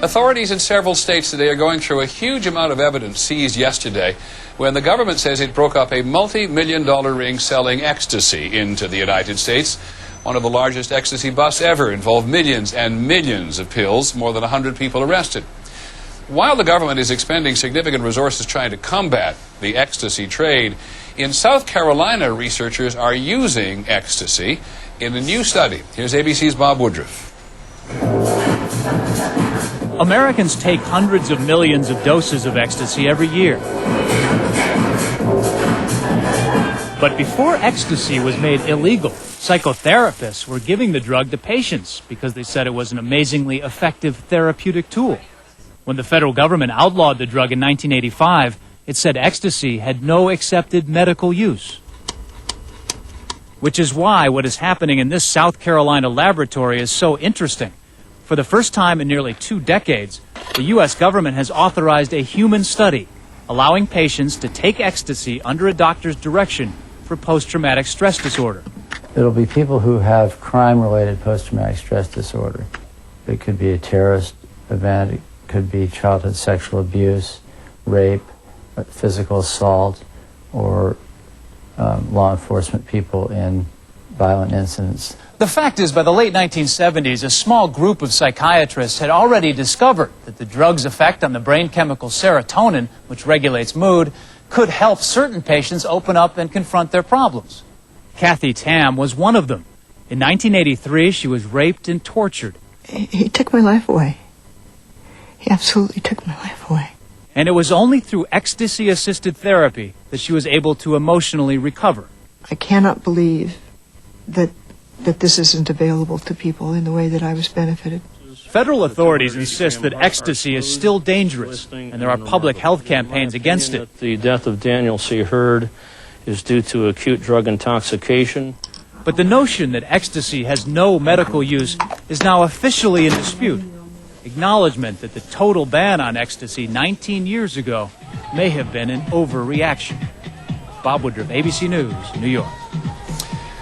Authorities in several states today are going through a huge amount of evidence seized yesterday when the government says it broke up a multi-million-dollar ring selling ecstasy into the United States. One of the largest ecstasy busts ever involved millions and millions of pills, more than 100 people arrested. While the government is expending significant resources trying to combat the ecstasy trade, in South Carolina, researchers are using ecstasy in a new study. Here's ABC's Bob Woodruff. Americans take hundreds of millions of doses of ecstasy every year. But before ecstasy was made illegal, psychotherapists were giving the drug to patients because they said it was an amazingly effective therapeutic tool. When the federal government outlawed the drug in 1985, it said ecstasy had no accepted medical use. Which is why what is happening in this South Carolina laboratory is so interesting. For the first time in nearly 2 decades, the U.S. government has authorized a human study, allowing patients to take ecstasy under a doctor's direction for post-traumatic stress disorder. It'll be people who have crime-related post-traumatic stress disorder. It could be a terrorist event, it could be childhood sexual abuse, rape, physical assault, or law enforcement people in violent incidents. The fact is, by the late 1970s, a small group of psychiatrists had already discovered that the drug's effect on the brain chemical serotonin, which regulates mood, could help certain patients open up and confront their problems. Kathy Tam was one of them. In 1983, she was raped and tortured. He took my life away. He absolutely took my life away. And it was only through ecstasy-assisted therapy that she was able to emotionally recover. I cannot believe that this isn't available to people in the way that I was benefited. Federal authorities insist that ecstasy is still dangerous, and there are public health campaigns against it. The death of Daniel C. Hurd is due to acute drug intoxication. But the notion that ecstasy has no medical use is now officially in dispute. Acknowledgement that the total ban on ecstasy 19 years ago may have been an overreaction. Bob Woodruff, ABC News, New York.